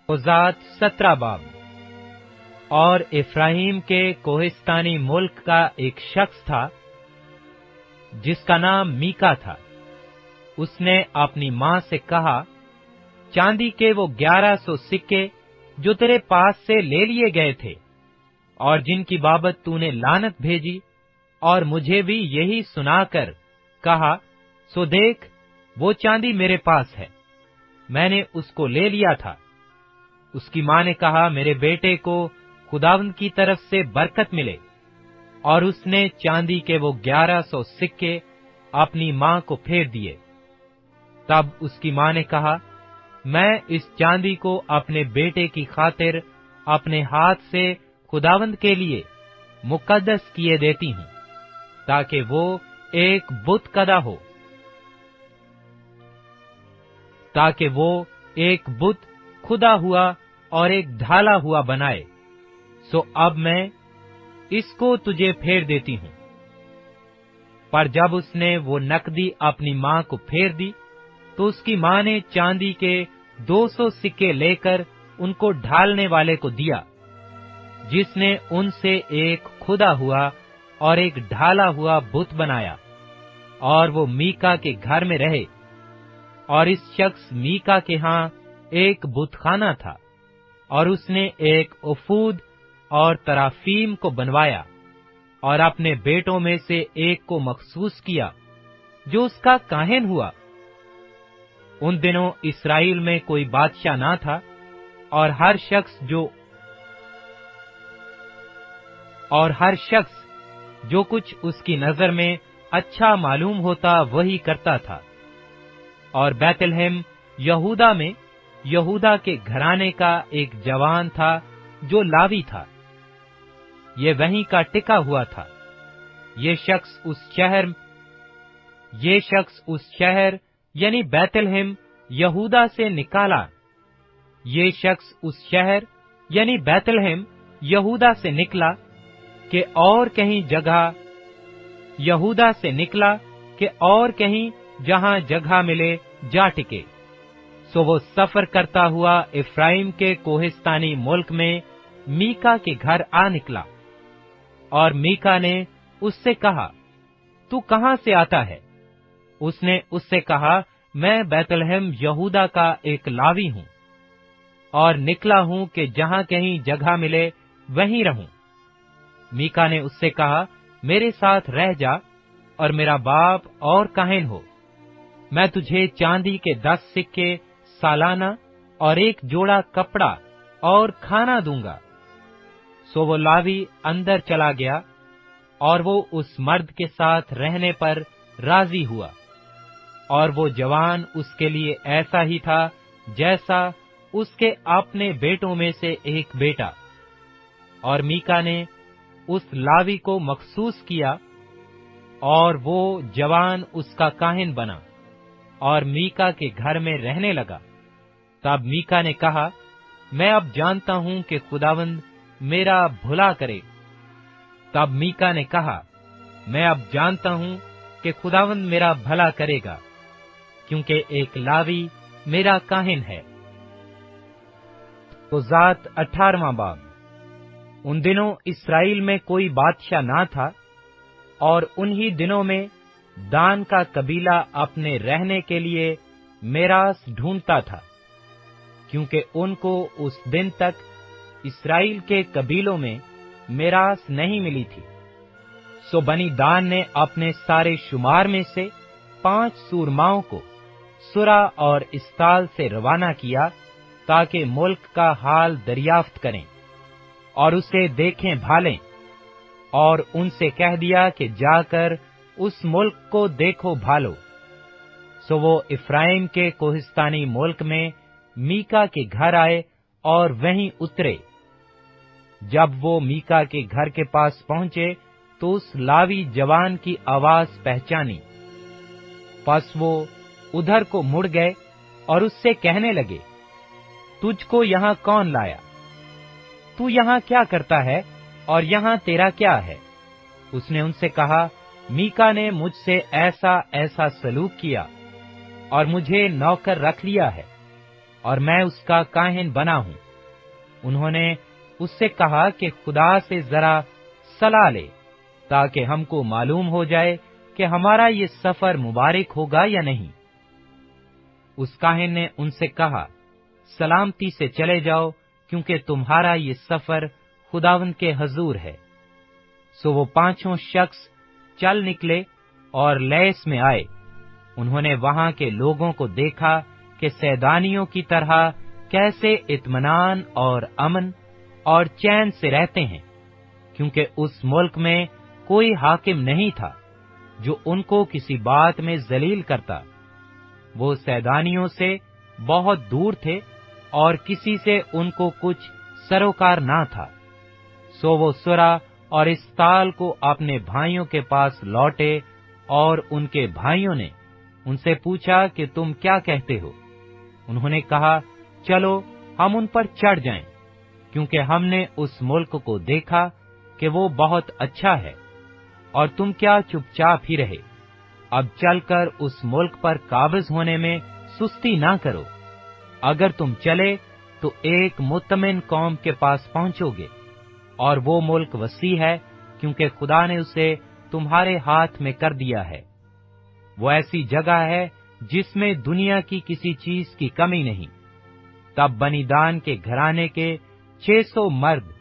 ذات 17 باب۔ اور افراہیم کے کوہستانی ملک کا ایک شخص تھا جس کا نام میکا تھا۔ اس نے اپنی ماں سے کہا، چاندی کے وہ 1100 سکے جو تیرے پاس سے لے لیے گئے تھے اور جن کی بابت تو نے لعنت بھیجی اور مجھے بھی یہی سنا کر کہا، سو دیکھ وہ چاندی میرے پاس ہے، میں نے اس کو لے لیا تھا۔ اس کی ماں نے کہا، میرے بیٹے کو خداوند کی طرف سے برکت ملے، اور اس نے چاندی کے وہ 1100 سکے اپنی ماں کو پھیر دیے۔ تب اس کی ماں نے کہا، میں اس چاندی کو اپنے بیٹے کی خاطر اپنے ہاتھ سے خداوند کے لیے مقدس کیے دیتی ہوں، تاکہ وہ ایک بت کدا ہو، تاکہ وہ ایک بت خدا ہوا اور ایک ڈھالا ہوا بنائے۔ سو اب میں اس کو تجھے پھیر دیتی ہوں۔ پر جب اس نے وہ نقدی اپنی ماں کو پھیر دی تو اس کی ماں نے چاندی کے 200 سکے لے کر ان کو ڈھالنے والے کو دیا، جس نے ان سے ایک خدا ہوا اور ایک ڈھالا ہوا بت بنایا، اور وہ میکا کے گھر میں رہے۔ اور اس شخص میکا کے ہاں ایک بت خانہ تھا، اور اس نے ایک افود اور ترافیم کو بنوایا، اور اپنے بیٹوں میں سے ایک کو مخصوص کیا جو اس کا کاہن ہوا۔ ان دنوں اسرائیل میں کوئی بادشاہ نہ تھا، اور ہر شخص جو کچھ اس کی نظر میں اچھا معلوم ہوتا وہی کرتا تھا۔ اور بیت لحم یہودا میں یہودا کے گھرانے کا ایک جوان تھا جو لاوی تھا، یہ وہیں کا ٹکا ہوا تھا۔ یہ شخص اس شہر یعنی بیت لحم یہودا سے نکلا کہ اور کہیں جہاں جگہ ملے جا ٹکے۔ سو وہ سفر کرتا ہوا افرایم کے کوہستانی ملک میں میکا کے گھر آ نکلا، اور میکا نے اس سے کہا، تو کہاں سے آتا ہے؟ اس نے اس سے کہا، میں بیت لحم یہودا کا ایک لاوی ہوں، اور نکلا ہوں کہ جہاں کہیں جگہ ملے وہیں رہوں۔ میکا نے اس سے کہا، میرے ساتھ رہ جا اور میرا باپ اور کاہن ہو، میں تجھے چاندی کے 10 سکے سالانہ اور ایک جوڑا کپڑا اور کھانا دوں گا۔ سو وہ لاوی اندر چلا گیا، اور وہ اس مرد کے ساتھ رہنے پر راضی ہوا، اور وہ جوان اس کے لیے ایسا ہی تھا جیسا اس کے اپنے بیٹوں میں سے ایک بیٹا۔ اور میکا نے اس لاوی کو مخصوص کیا، اور وہ جوان اس کا کاہن بنا اور میکا کے گھر میں رہنے لگا۔ تب میکا نے کہا، میں اب جانتا ہوں کہ خداوند میرا بھلا کرے۔ تب میکا نے کہا، میں اب جانتا ہوں کہ خداوند میرا بھلا کرے گا، کیونکہ ایک لاوی میرا کاہن ہے۔ تو ذات 18واں باب۔ ان دنوں اسرائیل میں کوئی بادشاہ نہ تھا، اور انہی دنوں میں دان کا قبیلہ اپنے رہنے کے لیے میراث ڈھونڈتا تھا، کیونکہ ان کو اس دن تک اسرائیل کے قبیلوں میں میراث نہیں ملی تھی۔ سو بنی دان نے اپنے سارے شمار میں سے 5 سورماؤں کو سرا اور استال سے روانہ کیا، تاکہ ملک کا حال دریافت کریں اور اسے دیکھیں بھالیں، اور ان سے کہہ دیا کہ جا کر اس ملک کو دیکھو بھالو۔ سو وہ افرایم کے کوہستانی ملک میں میکا کے گھر آئے اور وہیں اترے۔ جب وہ میکا کے گھر کے پاس پہنچے تو اس لاوی جوان کی آواز پہچانی۔ پس وہ ادھر کو مڑ گئے اور اس سے کہنے لگے، تجھ کو یہاں کون لایا؟ تو یہاں کیا کرتا ہے اور یہاں تیرا کیا ہے؟ اس نے ان سے کہا، میکا نے مجھ سے ایسا سلوک کیا اور مجھے نوکر رکھ لیا ہے، और मैं उसका काहिन बना हूँ। उन्होंने उससे कहा कि खुदा से जरा सलाह ले, ताकि हमको मालूम हो जाए कि हमारा ये सफर मुबारक होगा या नहीं। उस काहिन ने उनसे कहा, सलामती से चले जाओ, क्योंकि तुम्हारा ये सफर खुदावंद के हजूर है। सो वो पांचों शख्स चल निकले और लैस में आए। उन्होंने वहां के लोगों को देखा कि सैदानियों की तरह कैसे इत्मीनान और अमन और चैन से रहते हैं, क्योंकि उस मुल्क में कोई हाकिम नहीं था जो उनको किसी बात में जलील करता। वो सैदानियों से बहुत दूर थे और किसी से उनको कुछ सरोकार ना था। सो वो सुरा और इस ताल को अपने भाइयों के पास लौटे, और उनके भाइयों ने उनसे पूछा कि तुम क्या कहते हो? उन्होंने कहा, चलो हम उन पर चढ़ जाएं, क्योंकि हमने उस मुल्क को देखा कि वो बहुत अच्छा है, और तुम क्या चुपचाप ही रहे? अब चलकर उस मुल्क पर काबिज होने में सुस्ती ना करो। अगर तुम चले तो एक मुतमिन कौम के पास पहुंचोगे, और वो मुल्क वसी है, क्योंकि खुदा ने उसे तुम्हारे हाथ में कर दिया है। वो ऐसी जगह है जिसमें दुनिया की किसी चीज की कमी नहीं। तब बनी दान के घराने के 600 मर्द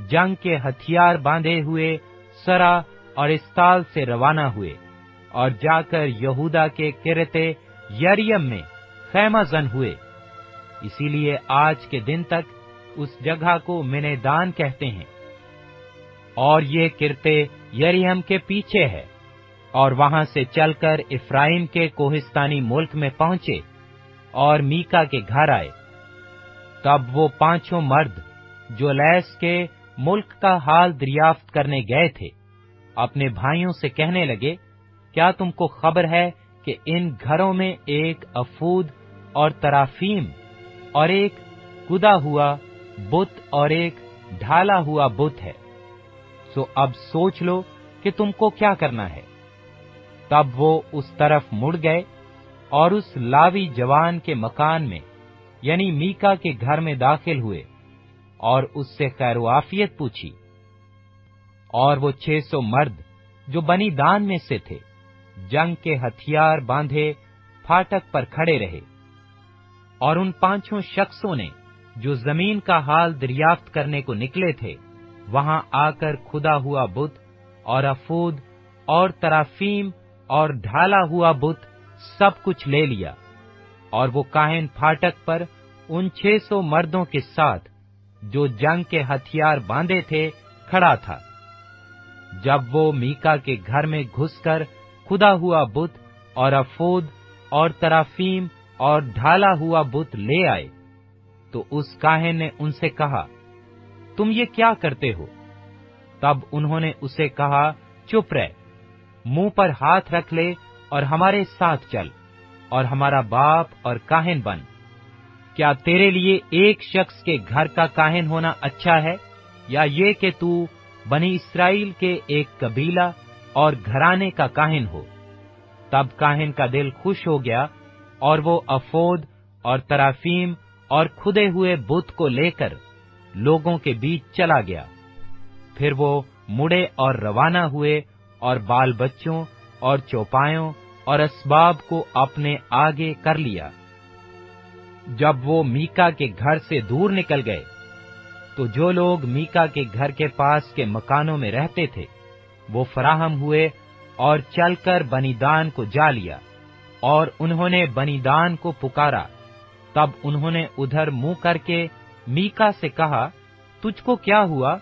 जंग के हथियार बांधे हुए सरा और इस्ताल से रवाना हुए, और जाकर यहूदा के किरते यरीम में खैमाजन हुए। इसीलिए आज के दिन तक उस जगह को मिनेदान कहते हैं। और ये किरते यरीम के पीछे है, और वहां से चलकर इफ्राइम के कोहिस्तानी मुल्क में पहुंचे और मीका के घर आए। तब वो पांचों मर्द जो लैस के मुल्क का हाल दरियाफ्त करने गए थे, अपने भाइयों से कहने लगे, क्या तुमको खबर है कि इन घरों में एक अफूद और तराफीम और एक कुदा हुआ बुत और एक ढाला हुआ बुत है? सो अब सोच लो कि तुमको क्या करना है। तब वो उस तरफ मुड़ गए और उस लावी जवान के मकान में, यानी मीका के घर में दाखिल हुए, और उससे खैर-ओ-आफियत पूछी। और वो 600 मर्द जो बनी दान में से थे, जंग के हथियार बांधे फाटक पर खड़े रहे। और उन पांचों शख्सों ने जो जमीन का हाल दरियाफ्त करने को निकले थे, वहां आकर खुदा हुआ बुत और अफूद और तराफीम और ढाला हुआ बुत सब कुछ ले लिया। और वो काहिन फाटक पर उन 600 मर्दों के साथ जो जंग के हथियार बांधे थे खड़ा था। जब वो मीका के घर में घुसकर खुदा हुआ बुत और अफूद और तराफीम और ढाला हुआ बुत ले आए, तो उस काहिन ने उनसे कहा, तुम ये क्या करते हो? तब उन्होंने उसे कहा, चुप रह, मुंह पर हाथ रख ले और हमारे साथ चल, और हमारा बाप और काहिन बन। क्या तेरे लिए एक शख्स के घर का काहिन होना अच्छा है, या ये कि तू बनी इस्राएल के एक कबीला और घराने का काहिन हो? तब काहिन का दिल खुश हो गया, और वो अफोद और तराफीम और खुदे हुए बुत को लेकर लोगों के बीच चला गया। फिर वो मुड़े और रवाना हुए, और बाल बच्चों और चौपायों और असबाब को अपने आगे कर लिया। जब वो मीका के घर से दूर निकल गए, तो जो लोग मीका के घर के पास के मकानों में रहते थे, वो फराहम हुए और चलकर बनीदान को जा लिया, और उन्होंने बनीदान को पुकारा। तब उन्होंने उधर मुंह करके मीका से कहा, तुझको क्या हुआ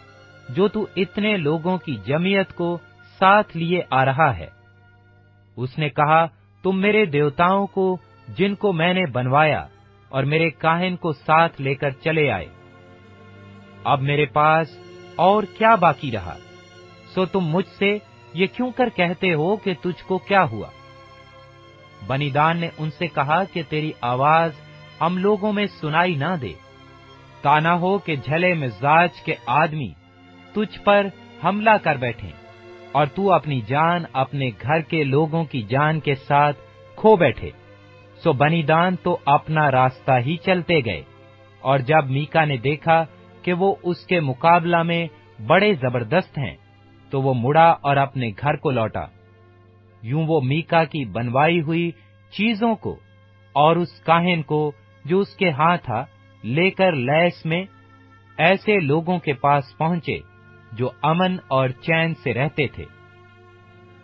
जो तू इतने लोगों की जमीयत को साथ लिए आ रहा है? उसने कहा, तुम मेरे देवताओं को जिनको मैंने बनवाया और मेरे काहिन को साथ लेकर चले आए। अब मेरे पास और क्या बाकी रहा? सो तुम मुझसे ये क्यों कर कहते हो कि तुझको क्या हुआ? बनीदान ने उनसे कहा कि तेरी आवाज हम लोगों में सुनाई ना दे, ताना हो कि झले मिजाज के आदमी तुझ पर हमला कर बैठें, और तू अपनी जान अपने घर के लोगों की जान के साथ खो बैठे। सो बनी दान तो अपना रास्ता ही चलते गए, और जब मीका ने देखा कि वो उसके मुकाबला में बड़े जबरदस्त हैं, तो वो मुड़ा और अपने घर को लौटा। यूं वो मीका की बनवाई हुई चीजों को और उस काहिन को जो उसके हाथ था लेकर लैस में ऐसे लोगों के पास पहुंचे जो अमन और चैन से रहते थे,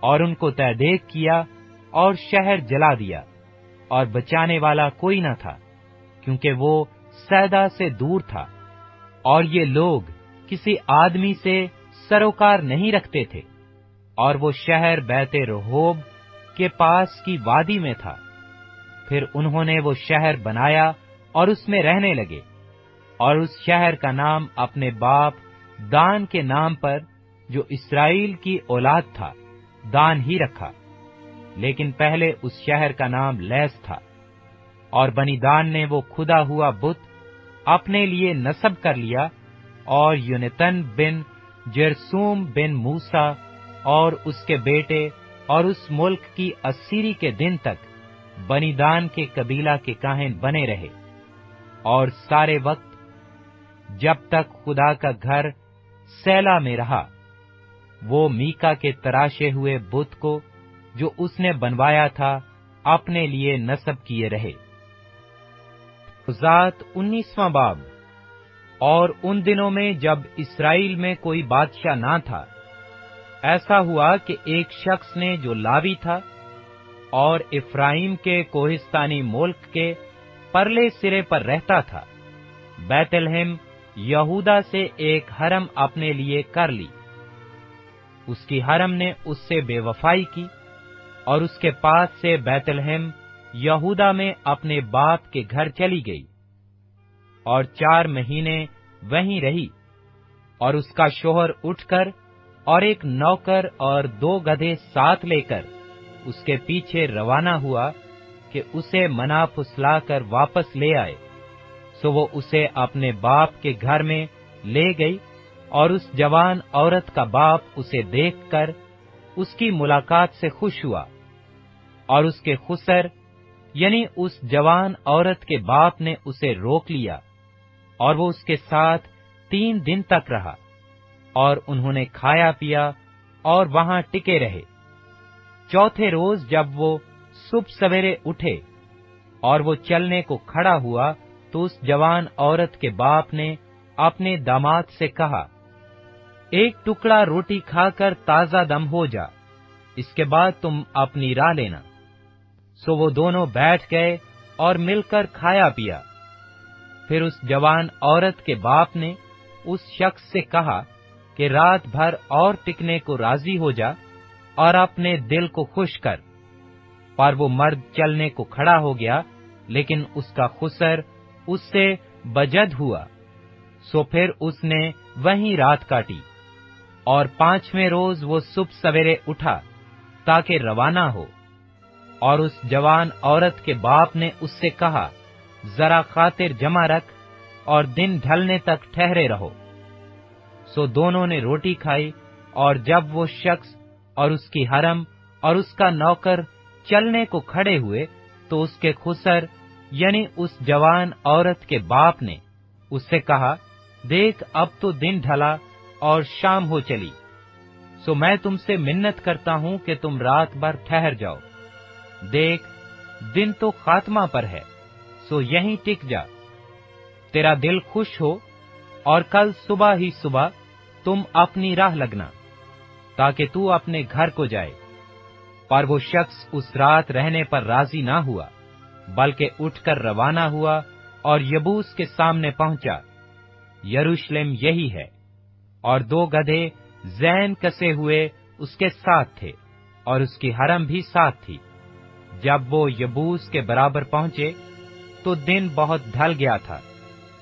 और उनको तहदेक किया और शहर जला दिया, और बचाने वाला कोई न था, क्योंकि वो सैदा से दूर था, और ये लोग किसी आदमी से सरोकार नहीं रखते थे। और वो शहर बैते रहोब के पास की वादी में था। फिर उन्होंने वो शहर बनाया और उसमें रहने लगे, और उस शहर का नाम अपने बाप दान के नाम पर, जो इसराइल की औलाद था, दान ही रखा। लेकिन पहले उस शहर का नाम लैस था। और बनी दान ने वो खुदा हुआ बुत अपने लिए नस्ब कर लिया, और योनेतन बिन जरसूम बिन मूसा और उसके बेटे और उस मुल्क की अस्सीरी के दिन तक बनी दान के कबीला के काहिन बने रहे। और सारे वक्त जब तक खुदा का घर सैला में रहा, वो मीका के तराशे हुए बुत को जो उसने बनवाया था अपने लिए नस्ब किए रहे। ज़ात 19वां बाब। और उन दिनों में जब इसराइल में कोई बादशाह ना था, ऐसा हुआ कि एक शख्स ने जो लावी था और इफ्राइम के कोहिस्तानी मुल्क के परले सिरे पर रहता था, बैतलहम यहूदा से एक हरम अपने लिए कर ली। उसकी हरम ने उससे बेवफाई की, और उसके पास से बैतलहम यहूदा में अपने बाप के घर चली गई, और 4 महीने वहीं रही। और उसका शोहर उठकर और एक नौकर और 2 गधे साथ लेकर उसके पीछे रवाना हुआ कि उसे मना फुसलाकर वापस ले आए। सो वो उसे अपने बाप के घर में ले गई, और उस जवान औरत का बाप उसे देखकर उसकी मुलाकात से खुश हुआ। और उसके खुसर यानी उस जवान औरत के बाप ने उसे रोक लिया, और वो उसके साथ 3 दिन तक रहा, और उन्होंने खाया पिया और वहां टिके रहे। चौथे रोज जब वो सुबह सवेरे उठे और वो चलने को खड़ा हुआ, तो उस जवान औरत के बाप ने अपने दामाद से कहा, एक टुकड़ा रोटी खाकर ताजा दम हो जा, इसके बाद तुम अपनी राह लेना। सो वो दोनों बैठ गए और मिलकर खाया पिया। फिर उस जवान औरत के बाप ने उस शख्स से कहा कि रात भर और टिकने को राजी हो जा और अपने दिल को खुश कर। पर वो मर्द चलने को खड़ा हो गया, लेकिन उसका खुसर उससे बजद हुआ। सो फिर उसने वहीं रात काटी, और 5वें रोज वो सुबह सवेरे उठा ताकि रवाना हो। और उस जवान औरत के बाप ने उससे कहा, जरा खातिर जमा रख और दिन ढलने तक ठहरे रहो। सो दोनों ने रोटी खाई, और जब वो शख्स और उसकी हरम और उसका नौकर चलने को खड़े हुए, तो उसके खुसर यानी उस जवान औरत के बाप ने उससे कहा, देख अब तो दिन ढला और शाम हो चली। सो मैं तुमसे मिन्नत करता हूं कि तुम रात भर ठहर जाओ। देख दिन तो खात्मा पर है, सो यहीं टिक जा। तेरा दिल खुश हो, और कल सुबह ही सुबह तुम अपनी राह लगना, ताकि तू अपने घर को जाए। पर वो शख्स उस रात रहने पर राजी ना हुआ, बल्कि उठकर रवाना हुआ और यबूस के सामने पहुंचा। यरूशलेम यही है, और 2 गधे जैन कसे हुए उसके साथ थे, और उसकी हरम भी साथ थी। जब वो यबूस के बराबर पहुंचे, तो दिन बहुत ढल गया था,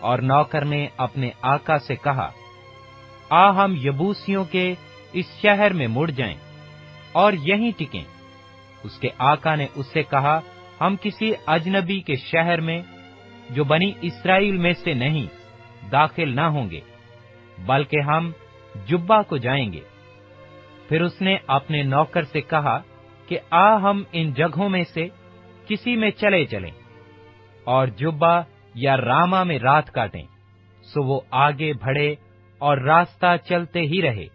और नौकर ने अपने आका से कहा, आ हम यबूसियों के इस शहर में मुड़ जाएं और यहीं टिकें। उसके आका ने उससे कहा, हम किसी अजनबी के शहर में जो बनी इसराइल में से नहीं दाखिल न होंगे, बल्कि हम जुब्बा को जाएंगे। फिर उसने अपने नौकर से कहा कि आ हम इन जगहों में से किसी में चले चलें और जुब्बा या रामा में रात काटें। सो वो आगे बढ़े और रास्ता चलते ही रहे,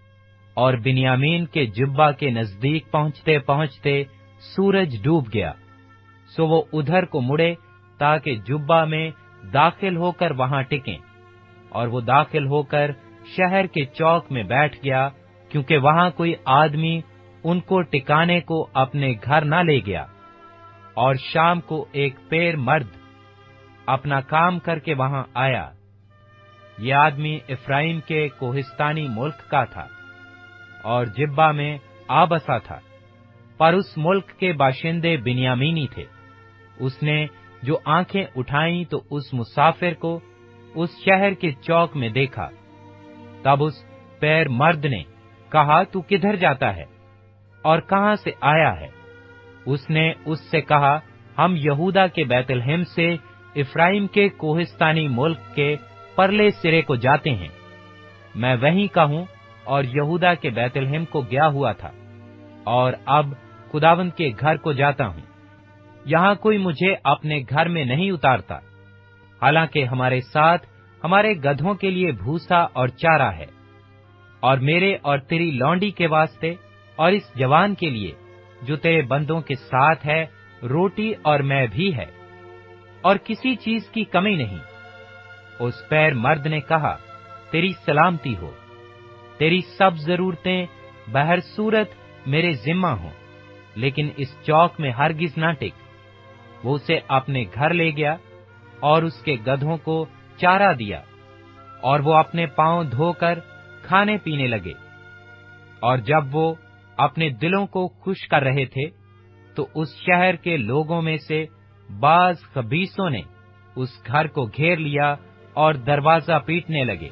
और बिन्यामीन के जुब्बा के नजदीक पहुंचते पहुंचते सूरज डूब गया। सो वो उधर को मुड़े ताकि जुब्बा में दाखिल होकर वहां टिकें, और वो दाखिल होकर शहर के चौक में बैठ गया, क्योंकि वहां कोई आदमी उनको टिकाने को अपने घर न ले गया। और शाम को एक पेर मर्द अपना काम करके वहां आया। ये आदमी इफ्राइम के कोहिस्तानी मुल्क का था और जिब्बा में आ बसा था, पर उस मुल्क के बाशिंदे बिन्यामीनी थे। उसने जो आंखें उठाईं तो उस मुसाफिर को उस शहर के चौक में देखा। तब उस पैर मर्द ने कहा, तू किधर जाता है और कहां से आया है? उसने उससे कहा, हम यहूदा के बैतलहम से इफ्राइम के कोहिस्तानी मुल्क के परले सिरे को जाते हैं। मैं वहीं का हूं और यहूदा के बैतलहम को गया हुआ था, और अब खुदावंद के घर को जाता हूं। यहां कोई मुझे अपने घर में नहीं उतारता, हालांकि हमारे साथ हमारे गधों के लिए भूसा और चारा है, और मेरे और तेरी लौंडी के वास्ते और इस जवान के लिए जो तेरे बंदों के साथ है रोटी और मैं भी है, और किसी चीज की कमी नहीं। उस पैर मर्द ने कहा, तेरी सलामती हो, तेरी सब जरूरतें बहर सूरत मेरे जिम्मा हो, लेकिन इस चौक में हरगिज ना टिक। वो उसे अपने घर ले गया और उसके गधों को चारा दिया, और वो अपने पांव धोकर खाने पीने लगे। और जब वो अपने दिलों को खुश कर रहे थे, तो उस शहर के लोगों में से बाज खबीसों ने उस घर को घेर लिया और दरवाजा पीटने लगे,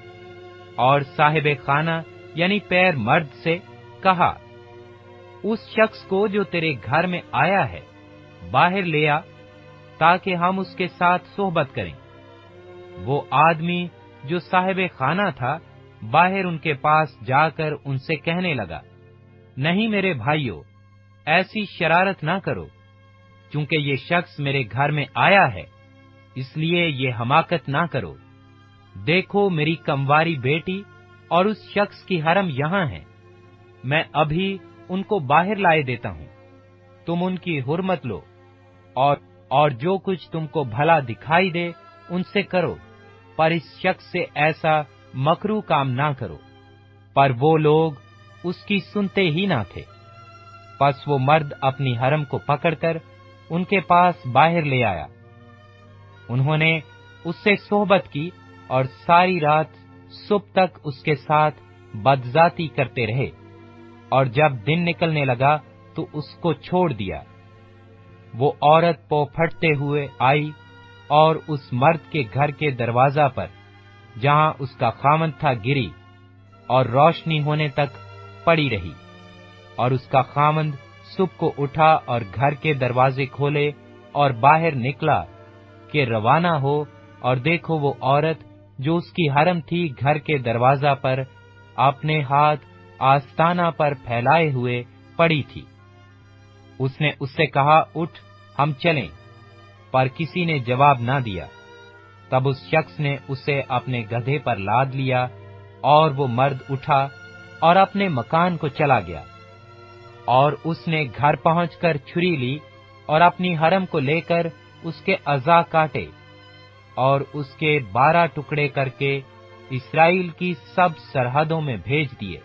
और साहिब खाना यानी पैर मर्द से कहा, उस शख्स को जो तेरे घर में आया है बाहर ले आ, ताकि हम उसके साथ सोहबत करें। वो आदमी जो साहिब खाना था बाहर उनके पास जाकर उनसे कहने लगा, नहीं मेरे भाइयों, ऐसी शरारत ना करो, क्योंकि ये शख्स मेरे घर में आया है, इसलिए ये हमाकत ना करो। देखो, मेरी कमवारी बेटी और उस शख्स की हरम यहाँ है। मैं अभी उनको बाहर लाए देता हूँ। तुम उनकी हुर्मत लो, और जो कुछ तुमको भला दिखाई दे उनसे करो, पर इस शख्स से ऐसा मकरू काम ना करो। पर वो लोग उसकी सुनते ही ना थे। बस वो मर्द अपनी हरम को पकड़कर उनके पास बाहर ले आया। उन्होंने उससे सोहबत की और सारी रात सुबह तक उसके साथ बदजाती करते रहे, और जब दिन निकलने लगा तो उसको छोड़ दिया। वो औरत पौ फटते हुए आई और उस मर्द के घर के दरवाजा पर, जहां उसका खामन था, गिरी और रोशनी होने तक पड़ी रही। और उसका खामंद सुबह को उठा और घर के दरवाजे खोले और बाहर निकला कि रवाना हो, और देखो वो औरत जो उसकी हरम थी घर के दरवाजा पर अपने हाथ आस्ताना पर फैलाए हुए पड़ी थी। उसने उससे कहा, उठ, हम चलें, पर किसी ने जवाब ना दिया। तब उस शख्स ने उसे अपने गधे पर लाद लिया, और वो मर्द उठा और अपने मकान को चला गया। और उसने घर पहुंचकर छुरी ली और अपनी हरम को लेकर उसके अज़ा काटे, और उसके 12 टुकड़े करके इस्राएल की सब सरहदों में भेज दिए।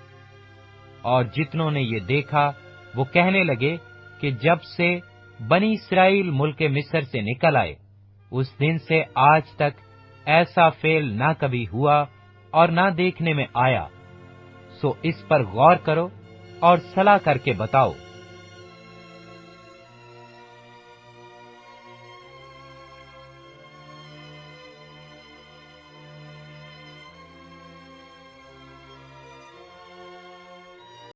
और जितनों ने ये देखा वो कहने लगे कि जब से बनी इस्राएल मुल्क मिस्र से निकल आए, उस दिन से आज तक ऐसा फेल ना कभी हुआ और ना देखने में आया। सो इस पर गौर करो और सलाह करके बताओ।